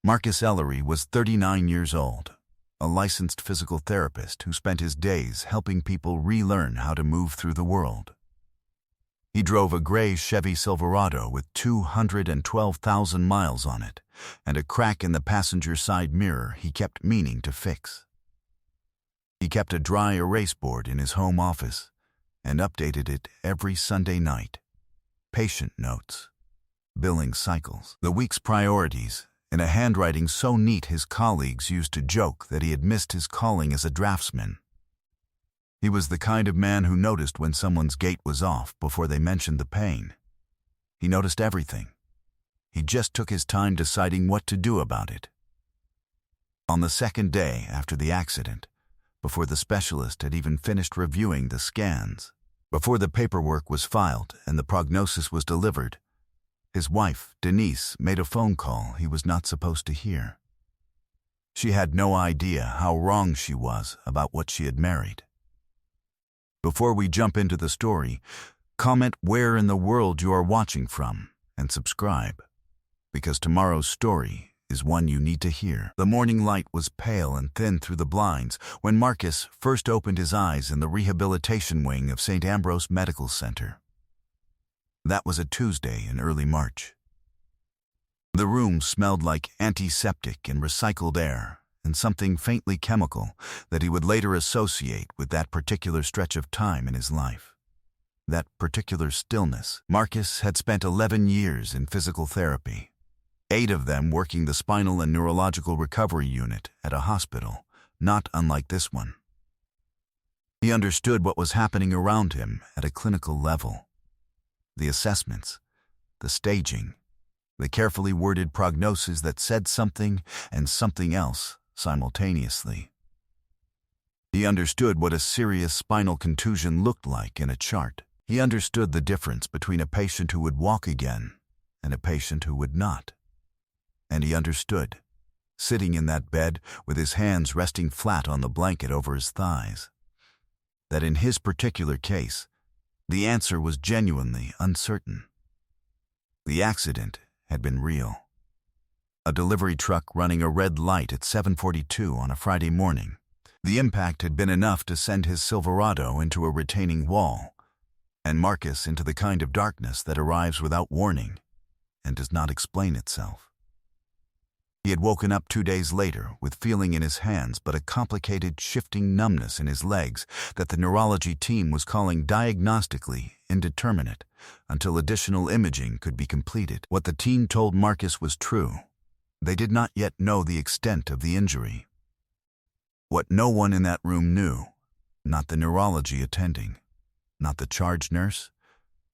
Marcus Ellery was 39 years old, a licensed physical therapist who spent his days helping people relearn how to move through the world. He drove a gray Chevy Silverado with 212,000 miles on it and a crack in the passenger side mirror he kept meaning to fix. He kept a dry erase board in his home office and updated it every Sunday night. Patient notes, billing cycles, the week's priorities, in a handwriting so neat his colleagues used to joke that he had missed his calling as a draftsman. He was the kind of man who noticed when someone's gait was off before they mentioned the pain. He noticed everything. He just took his time deciding what to do about it. On the second day after the accident, before the specialist had even finished reviewing the scans, before the paperwork was filed and the prognosis was delivered, his wife, Denise, made a phone call he was not supposed to hear. She had no idea how wrong she was about what she had married. Before we jump into the story, comment where in the world you are watching from and subscribe, because tomorrow's story is one you need to hear. The morning light was pale and thin through the blinds when Marcus first opened his eyes in the rehabilitation wing of St. Ambrose Medical Center. That was a Tuesday in early March. The room smelled like antiseptic and recycled air and something faintly chemical that he would later associate with that particular stretch of time in his life. That particular stillness. Marcus had spent 11 years in physical therapy, 8 of them working the spinal and neurological recovery unit at a hospital, not unlike this one. He understood what was happening around him at a clinical level. The assessments, the staging, the carefully worded prognoses that said something and something else simultaneously. He understood what a serious spinal contusion looked like in a chart. He understood the difference between a patient who would walk again and a patient who would not. And he understood, sitting in that bed with his hands resting flat on the blanket over his thighs, that in his particular case, the answer was genuinely uncertain. The accident had been real. A delivery truck running a red light at 7:42 on a Friday morning. The impact had been enough to send his Silverado into a retaining wall, and Marcus into the kind of darkness that arrives without warning and does not explain itself. He had woken up 2 days later with feeling in his hands but a complicated shifting numbness in his legs that the neurology team was calling diagnostically indeterminate until additional imaging could be completed. What the team told Marcus was true. They did not yet know the extent of the injury. What no one in that room knew, not the neurology attending, not the charge nurse,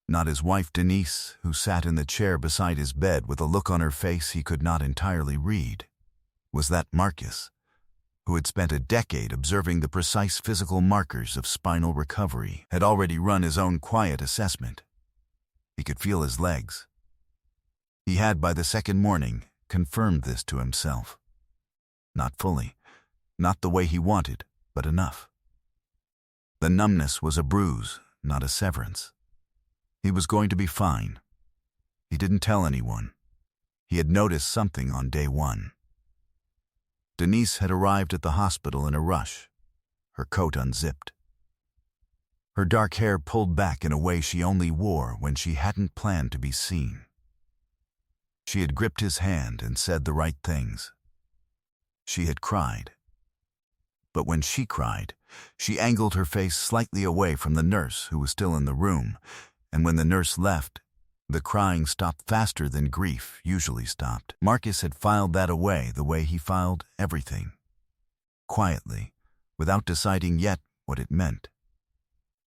not his wife Denise, who sat in the chair beside his bed with a look on her face he could not entirely read, was that Marcus, who had spent a decade observing the precise physical markers of spinal recovery, had already run his own quiet assessment. He could feel his legs. He had, by the second morning, confirmed this to himself. Not fully, not the way he wanted, but enough. The numbness was a bruise, not a severance. He was going to be fine. He didn't tell anyone. He had noticed something on day 1. Denise had arrived at the hospital in a rush, her coat unzipped. Her dark hair pulled back in a way she only wore when she hadn't planned to be seen. She had gripped his hand and said the right things. She had cried. But when she cried, she angled her face slightly away from the nurse who was still in the room, and when the nurse left, the crying stopped faster than grief usually stopped. Marcus had filed that away the way he filed everything. Quietly, without deciding yet what it meant.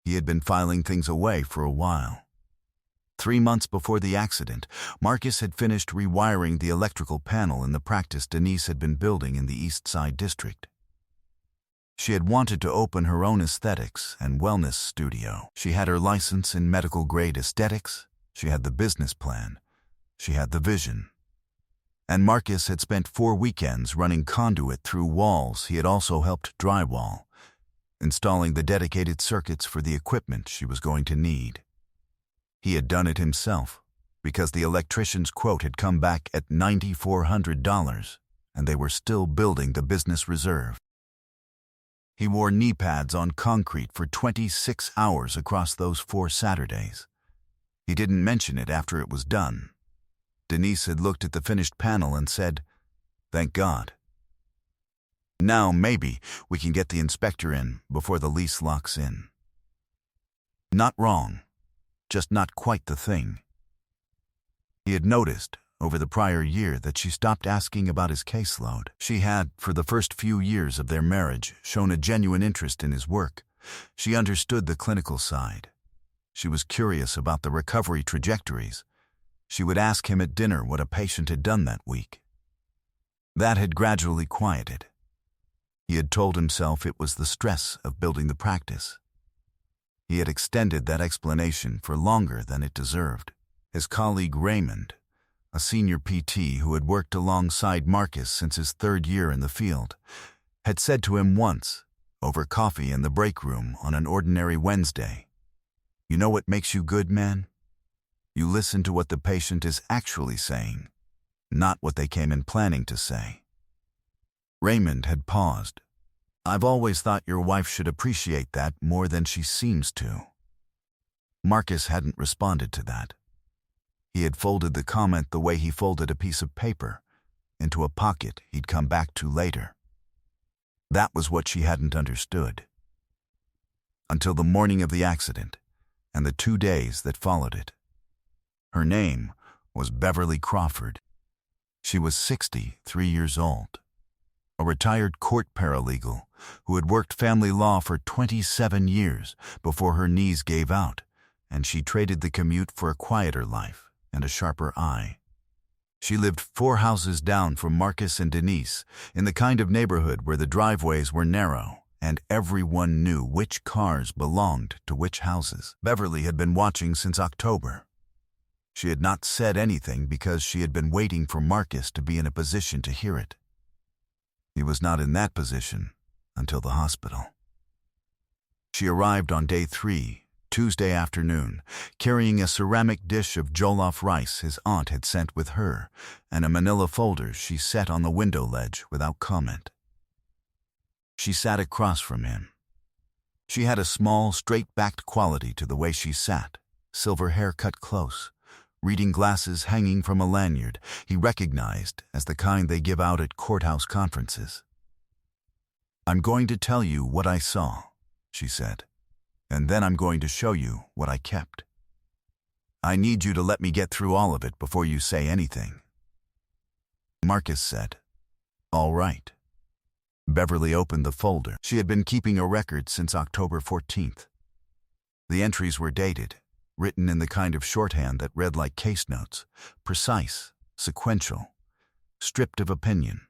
He had been filing things away for a while. 3 months before the accident, Marcus had finished rewiring the electrical panel in the practice Denise had been building in the East Side district. She had wanted to open her own aesthetics and wellness studio. She had her license in medical-grade aesthetics, she had the business plan, she had the vision. And Marcus had spent 4 weekends running conduit through walls he had also helped drywall, installing the dedicated circuits for the equipment she was going to need. He had done it himself, because the electrician's quote had come back at $9,400. and they were still building the business reserve. He wore knee pads on concrete for 26 hours across those 4 Saturdays. He didn't mention it after it was done. Denise had looked at the finished panel and said, "Thank God. Now maybe we can get the inspector in before the lease locks in." Not wrong, just not quite the thing. He had noticed over the prior year that she stopped asking about his caseload. She had, for the first few years of their marriage, shown a genuine interest in his work. She understood the clinical side. She was curious about the recovery trajectories. She would ask him at dinner what a patient had done that week. That had gradually quieted. He had told himself it was the stress of building the practice. He had extended that explanation for longer than it deserved. His colleague Raymond, a senior PT who had worked alongside Marcus since his 3rd year in the field, had said to him once, over coffee in the break room on an ordinary Wednesday, "You know what makes you good, man? You listen to what the patient is actually saying, not what they came in planning to say." Raymond had paused. "I've always thought your wife should appreciate that more than she seems to." Marcus hadn't responded to that. He had folded the comment the way he folded a piece of paper, into a pocket he'd come back to later. That was what she hadn't understood. Until the morning of the accident, and the 2 days that followed it. Her name was Beverly Crawford. She was 63 years old, a retired court paralegal who had worked family law for 27 years before her knees gave out, and she traded the commute for a quieter life and a sharper eye. She lived 4 houses down from Marcus and Denise, in the kind of neighborhood where the driveways were narrow and everyone knew which cars belonged to which houses. Beverly had been watching since October. She had not said anything because she had been waiting for Marcus to be in a position to hear it. He was not in that position until the hospital. She arrived on day 3, Tuesday afternoon, carrying a ceramic dish of jollof rice his aunt had sent with her and a manila folder she set on the window ledge without comment. She sat across from him. She had a small, straight-backed quality to the way she sat, silver hair cut close, reading glasses hanging from a lanyard he recognized as the kind they give out at courthouse conferences. "I'm going to tell you what I saw," she said. "And then I'm going to show you what I kept. I need you to let me get through all of it before you say anything." Marcus said, "All right." Beverly opened the folder. She had been keeping a record since October 14th. The entries were dated, written in the kind of shorthand that read like case notes, precise, sequential, stripped of opinion.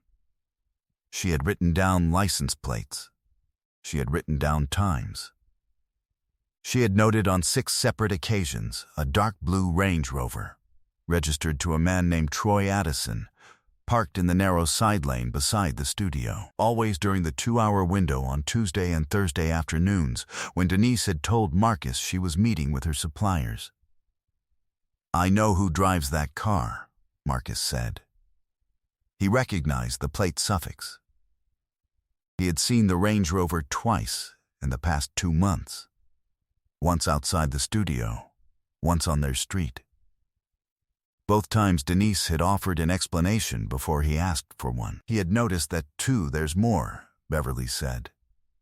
She had written down license plates. She had written down times. She had noted on 6 separate occasions a dark blue Range Rover, registered to a man named Troy Addison, parked in the narrow side lane beside the studio, always during the 2-hour window on Tuesday and Thursday afternoons when Denise had told Marcus she was meeting with her suppliers. "I know who drives that car," Marcus said. He recognized the plate suffix. He had seen the Range Rover twice in the past 2 months. Once outside the studio, once on their street. Both times Denise had offered an explanation before he asked for one. He had noticed that, too, there's more, Beverly said.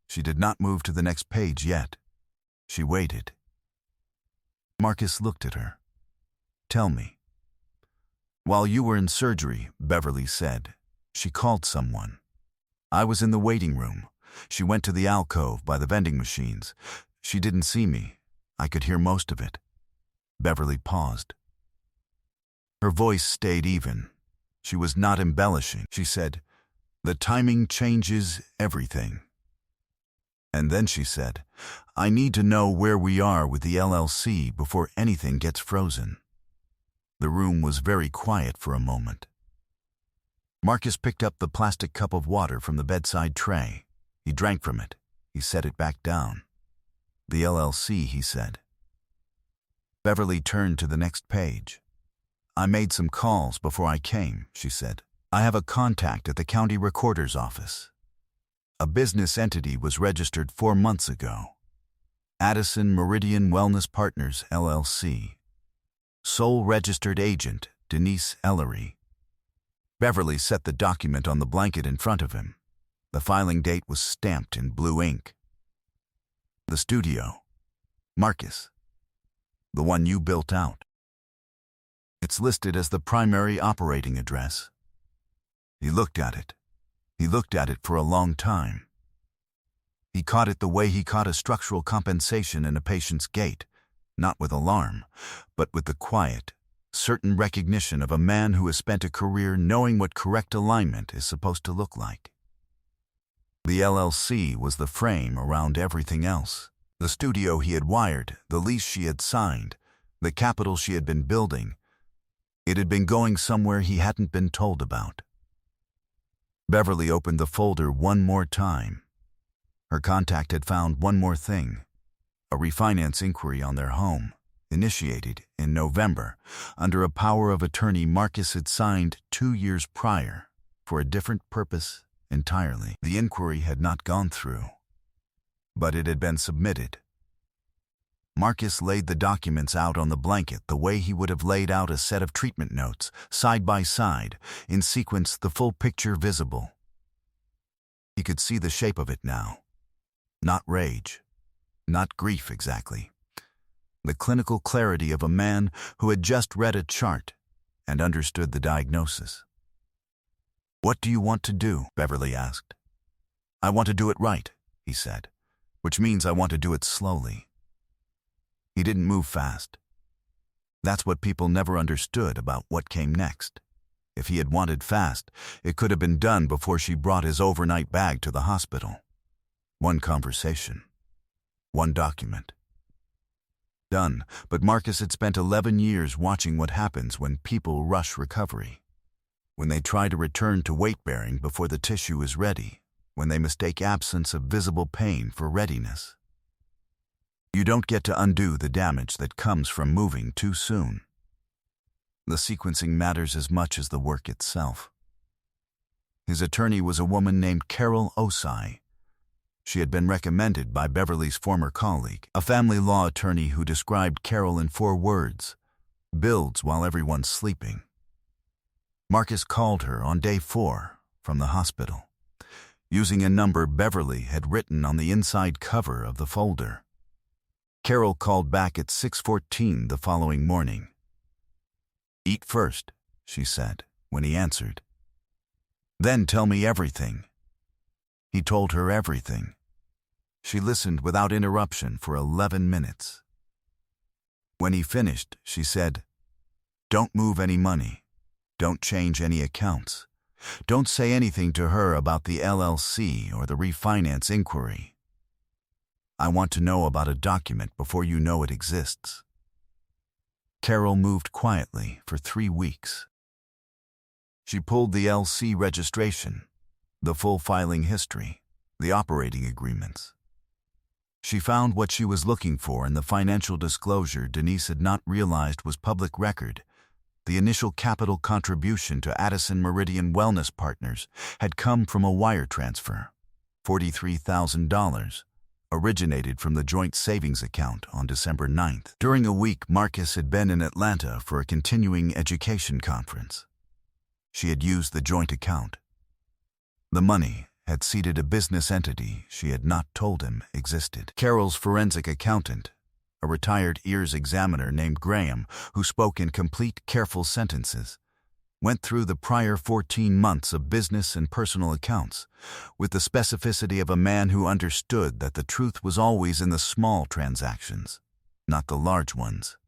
She did not move to the next page yet. She waited. Marcus looked at her. "Tell me." "While you were in surgery," Beverly said, "she called someone. I was in the waiting room. She went to the alcove by the vending machines. She didn't see me. I could hear most of it." Beverly paused. Her voice stayed even. She was not embellishing. She said, "The timing changes everything." And then she said, "I need to know where we are with the LLC before anything gets frozen." The room was very quiet for a moment. Marcus picked up the plastic cup of water from the bedside tray. He drank from it. He set it back down. "The LLC," he said. Beverly turned to the next page. "I made some calls before I came," she said. I have a contact at the county recorder's office. A business entity was registered 4 months ago. Addison Meridian Wellness Partners, LLC. Sole registered agent, Denise Ellery. Beverly set the document on the blanket in front of him. The filing date was stamped in blue ink. The studio. Marcus. The one you built out. It's listed as the primary operating address. He looked at it. He looked at it for a long time. He caught it the way he caught a structural compensation in a patient's gait, not with alarm, but with the quiet, certain recognition of a man who has spent a career knowing what correct alignment is supposed to look like. The LLC was the frame around everything else. The studio he had wired, the lease she had signed, the capital she had been building. It had been going somewhere he hadn't been told about. Beverly opened the folder one more time. Her contact had found one more thing. A refinance inquiry on their home, initiated in November, under a power of attorney Marcus had signed 2 years prior, for a different purpose entirely. The inquiry had not gone through, but it had been submitted. Marcus laid the documents out on the blanket the way he would have laid out a set of treatment notes, side by side, in sequence, the full picture visible. He could see the shape of it now. Not rage, not grief exactly. The clinical clarity of a man who had just read a chart and understood the diagnosis. "What do you want to do?" Beverly asked. "I want to do it right," he said, "which means I want to do it slowly." He didn't move fast. That's what people never understood about what came next. If he had wanted fast, it could have been done before she brought his overnight bag to the hospital. One conversation. One document. Done, but Marcus had spent 11 years watching what happens when people rush recovery. When they try to return to weight-bearing before the tissue is ready, when they mistake absence of visible pain for readiness. You don't get to undo the damage that comes from moving too soon. The sequencing matters as much as the work itself. His attorney was a woman named Carol Osai. She had been recommended by Beverly's former colleague, a family law attorney who described Carol in 4 words: builds while everyone's sleeping. Marcus called her on day 4 from the hospital, using a number Beverly had written on the inside cover of the folder. Carol called back at 6:14 the following morning. "Eat first," she said when he answered. "Then tell me everything." He told her everything. She listened without interruption for 11 minutes. When he finished, she said, "Don't move any money. Don't change any accounts. Don't say anything to her about the LLC or the refinance inquiry. I want to know about a document before you know it exists." Carol moved quietly for 3 weeks. She pulled the LC registration, the full filing history, the operating agreements. She found what she was looking for in the financial disclosure Denise had not realized was public record. The initial capital contribution to Addison Meridian Wellness Partners had come from a wire transfer, $43,000, originated from the joint savings account on December 9th. During a week, Marcus had been in Atlanta for a continuing education conference. She had used the joint account. The money had seeded a business entity she had not told him existed. Carol's forensic accountant, a retired ears examiner named Graham, who spoke in complete, careful sentences, went through the prior 14 months of business and personal accounts with the specificity of a man who understood that the truth was always in the small transactions, not the large ones.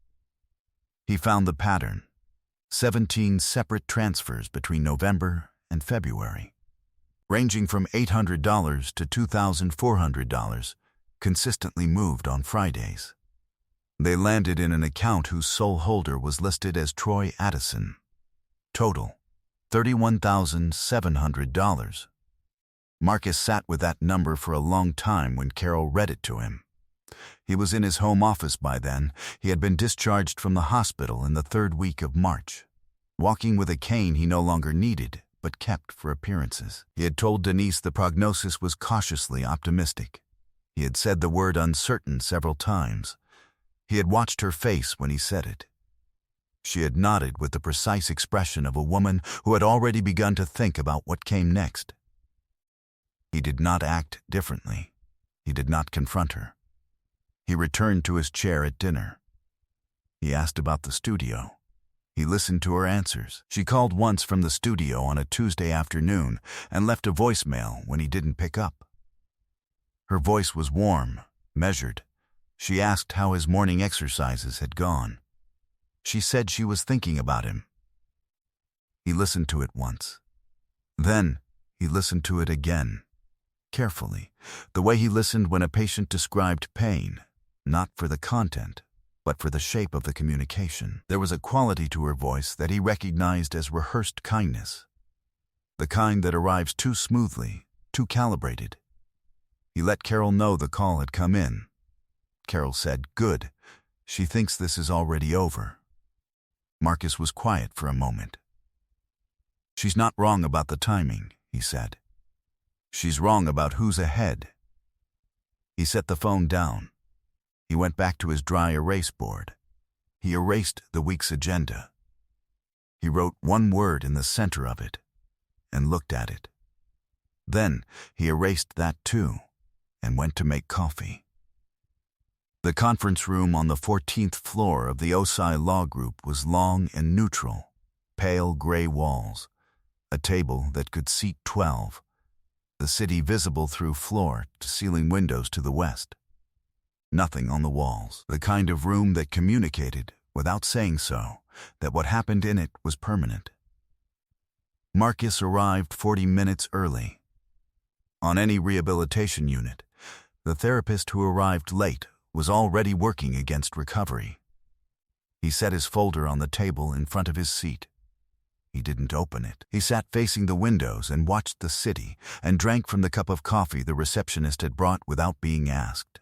He found the pattern: 17 separate transfers between November and February, ranging from $800 to $2,400, consistently moved on Fridays. They landed in an account whose sole holder was listed as Troy Addison. Total, $31,700. Marcus sat with that number for a long time when Carol read it to him. He was in his home office by then. He had been discharged from the hospital in the 3rd week of March, walking with a cane he no longer needed, but kept for appearances. He had told Denise the prognosis was cautiously optimistic. He had said the word uncertain several times. He had watched her face when he said it. She had nodded with the precise expression of a woman who had already begun to think about what came next. He did not act differently. He did not confront her. He returned to his chair at dinner. He asked about the studio. He listened to her answers. She called once from the studio on a Tuesday afternoon and left a voicemail when he didn't pick up. Her voice was warm, measured. She asked how his morning exercises had gone. She said she was thinking about him. He listened to it once. Then he listened to it again, carefully, the way he listened when a patient described pain, not for the content, but for the shape of the communication. There was a quality to her voice that he recognized as rehearsed kindness, the kind that arrives too smoothly, too calibrated. He let Carol know the call had come in. Carol said, "Good. She thinks this is already over." Marcus was quiet for a moment. "She's not wrong about the timing," he said. "She's wrong about who's ahead." He set the phone down. He went back to his dry erase board. He erased the week's agenda. He wrote one word in the center of it and looked at it. Then he erased that too and went to make coffee. The conference room on the 14th floor of the OSI Law Group was long and neutral, pale gray walls, a table that could seat 12, the city visible through floor-to-ceiling windows to the west. Nothing on the walls, the kind of room that communicated, without saying so, that what happened in it was permanent. Marcus arrived 40 minutes early. On any rehabilitation unit, the therapist who arrived late was already working against recovery. He set his folder on the table in front of his seat. He didn't open it. He sat facing the windows and watched the city and drank from the cup of coffee the receptionist had brought without being asked.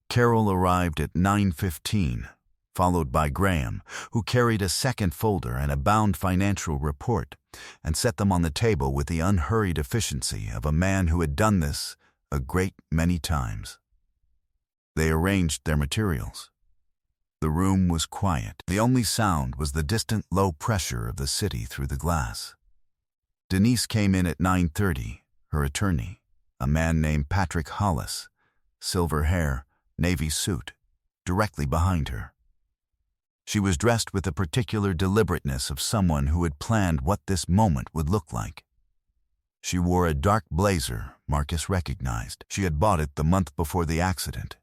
Carol arrived at 9:15, followed by Graham, who carried a second folder and a bound financial report and set them on the table with the unhurried efficiency of a man who had done this a great many times. They arranged their materials. The room was quiet. The only sound was the distant low pressure of the city through the glass. Denise came in at 9:30, her attorney, a man named Patrick Hollis, silver hair, navy suit, directly behind her. She was dressed with the particular deliberateness of someone who had planned what this moment would look like. She wore a dark blazer Marcus recognized. She had bought it the month before the accident.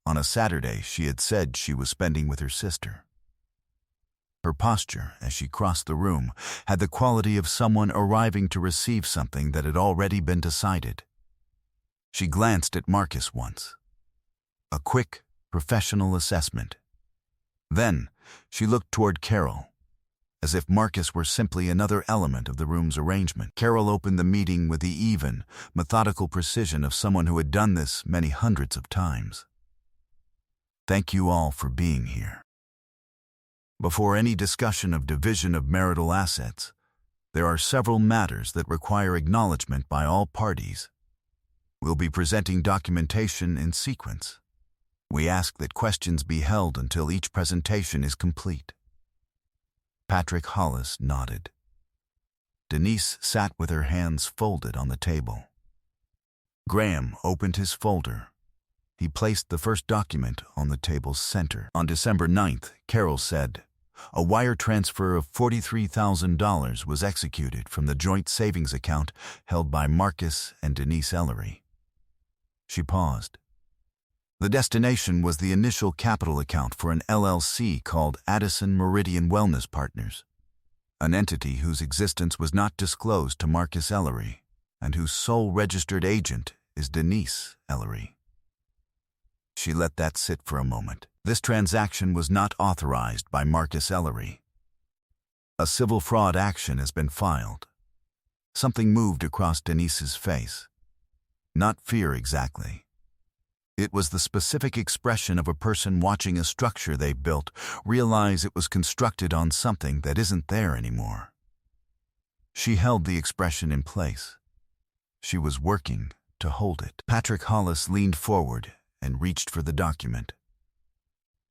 On a Saturday, she had said she was spending with her sister. Her posture, as she crossed the room, had the quality of someone arriving to receive something that had already been decided. She glanced at Marcus once. A quick, professional assessment. Then, she looked toward Carol, as if Marcus were simply another element of the room's arrangement. Carol opened the meeting with the even, methodical precision of someone who had done this many hundreds of times. "Thank you all for being here. Before any discussion of division of marital assets, there are several matters that require acknowledgement by all parties. We'll be presenting documentation in sequence. We ask that questions be held until each presentation is complete." Patrick Hollis nodded. Denise sat with her hands folded on the table. Graham opened his folder. He placed the first document on the table's center. On December 9th, Carol said, a wire transfer of $43,000 was executed from the joint savings account held by Marcus and Denise Ellery. She paused. The destination was the initial capital account for an LLC called Addison Meridian Wellness Partners, an entity whose existence was not disclosed to Marcus Ellery and whose sole registered agent is Denise Ellery. She let that sit for a moment. This transaction was not authorized by Marcus Ellery. A civil fraud action has been filed. Something moved across Denise's face. Not fear exactly. It was the specific expression of a person watching a structure they built realize it was constructed on something that isn't there anymore. She held the expression in place. She was working to hold it. Patrick Hollis leaned forward and reached for the document.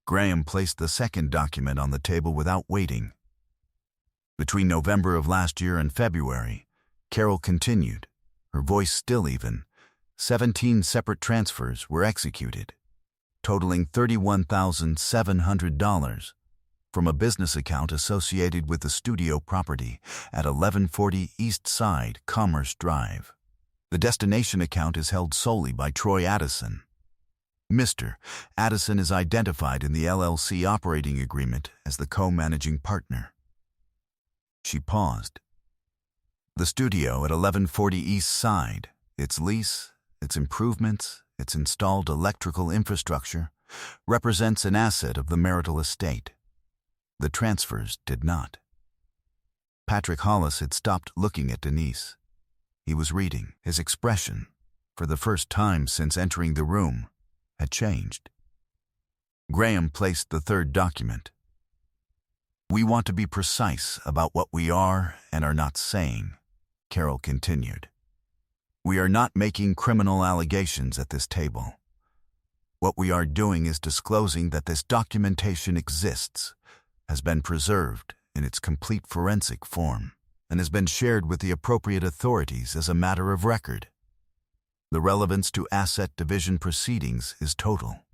Graham placed the second document on the table without waiting. Between November of last year and February, Carol continued, her voice still even, 17 separate transfers were executed, totaling $31,700 from a business account associated with the studio property at 1140 East Side Commerce Drive. The destination account is held solely by Troy Addison. Mr. Addison is identified in the LLC operating agreement as the co-managing partner. She paused. The studio at 1140 East Side, its lease, its improvements, its installed electrical infrastructure, represents an asset of the marital estate. The transfers did not. Patrick Hollis had stopped looking at Denise. He was reading. His expression, for the first time since entering the room, had changed. Graham placed the third document. "We want to be precise about what we are and are not saying," Carol continued. "We are not making criminal allegations at this table. What we are doing is disclosing that this documentation exists, has been preserved in its complete forensic form, and has been shared with the appropriate authorities as a matter of record. The relevance to asset division proceedings is total."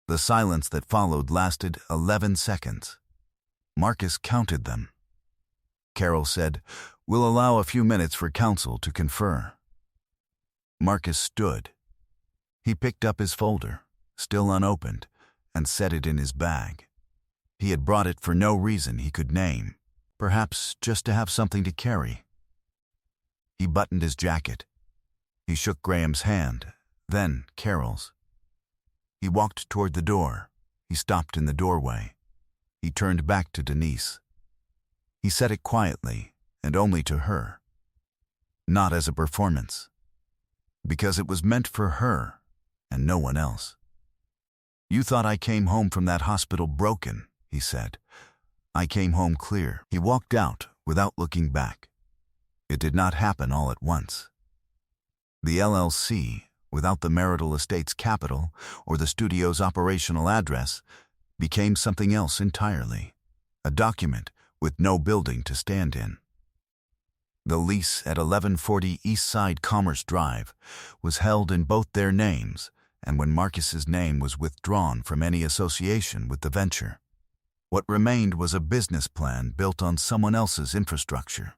The silence that followed lasted 11 seconds. Marcus counted them. Carol said, "We'll allow a few minutes for counsel to confer." Marcus stood. He picked up his folder, still unopened, and set it in his bag. He had brought it for no reason he could name, perhaps just to have something to carry. He buttoned his jacket. He shook Graham's hand, then Carol's. He walked toward the door. He stopped in the doorway. He turned back to Denise. He said it quietly, and only to her. Not as a performance, because it was meant for her and no one else. "You thought I came home from that hospital broken," he said. "I came home clear." He walked out without looking back. It did not happen all at once. The LLC, without the marital estate's capital or the studio's operational address, became something else entirely, a document with no building to stand in. The lease at 1140 East Side Commerce Drive was held in both their names, and when Marcus's name was withdrawn from any association with the venture, what remained was a business plan built on someone else's infrastructure.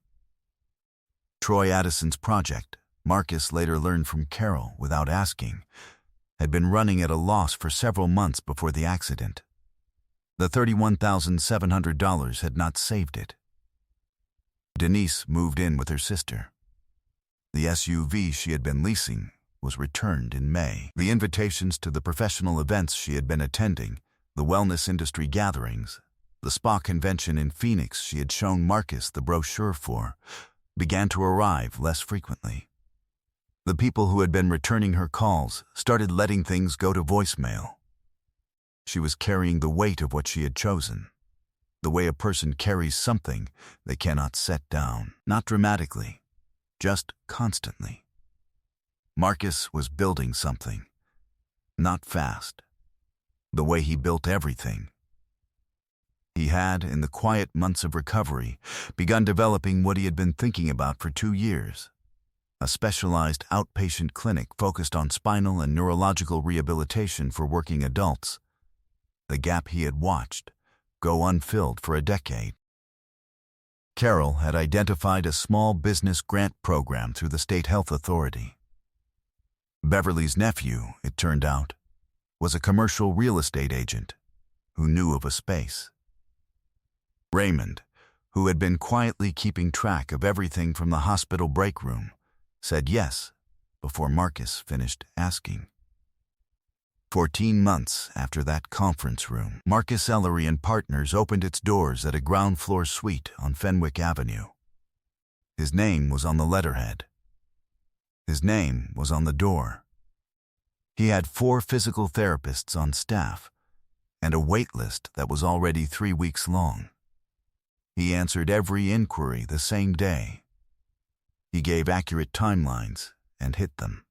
Troy Addison's project, Marcus later learned from Carol without asking, had been running at a loss for several months before the accident. The $31,700 had not saved it. Denise moved in with her sister. The SUV she had been leasing was returned in May. The invitations to the professional events she had been attending, the wellness industry gatherings, the spa convention in Phoenix she had shown Marcus the brochure for, began to arrive less frequently. The people who had been returning her calls started letting things go to voicemail. She was carrying the weight of what she had chosen, the way a person carries something they cannot set down, not dramatically, just constantly. Marcus was building something, not fast, the way he built everything. He had, in the quiet months of recovery, begun developing what he had been thinking about for 2 years. A specialized outpatient clinic focused on spinal and neurological rehabilitation for working adults, the gap he had watched go unfilled for a decade. Carol had identified a small business grant program through the state health authority. Beverly's nephew, it turned out, was a commercial real estate agent who knew of a space. Raymond, who had been quietly keeping track of everything from the hospital break room, said yes before Marcus finished asking. 14 months after that conference room, Marcus Ellery and Partners opened its doors at a ground-floor suite on Fenwick Avenue. His name was on the letterhead. His name was on the door. He had 4 physical therapists on staff and a wait list that was already 3 weeks long. He answered every inquiry the same day, He gave accurate timelines and hit them.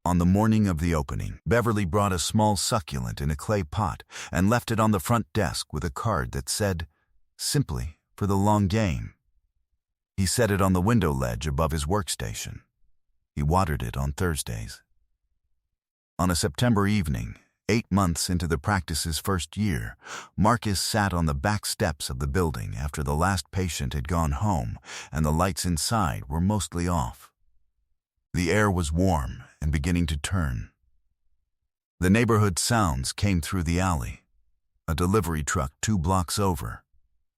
On the morning of the opening, Beverly brought a small succulent in a clay pot and left it on the front desk with a card that said, "Simply for the long game." He set it on the window ledge above his workstation. He watered it on Thursdays. On a September evening, 8 months into the practice's first year, Marcus sat on the back steps of the building after the last patient had gone home and the lights inside were mostly off. The air was warm and beginning to turn. The neighborhood sounds came through the alley. A delivery truck 2 blocks over,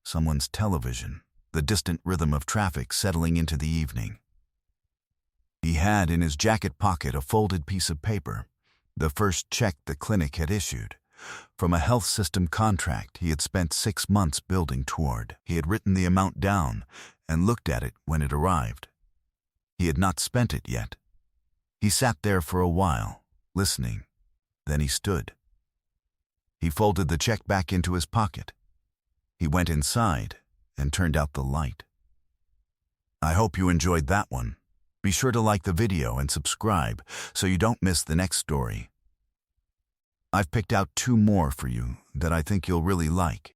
someone's television, the distant rhythm of traffic settling into the evening. He had in his jacket pocket a folded piece of paper, the first check the clinic had issued, from a health system contract he had spent 6 months building toward. He had written the amount down and looked at it when it arrived. He had not spent it yet. He sat there for a while, listening. Then he stood. He folded the check back into his pocket. He went inside and turned out the light. I hope you enjoyed that one. Be sure to like the video and subscribe so you don't miss the next story. I've picked out 2 more for you that I think you'll really like.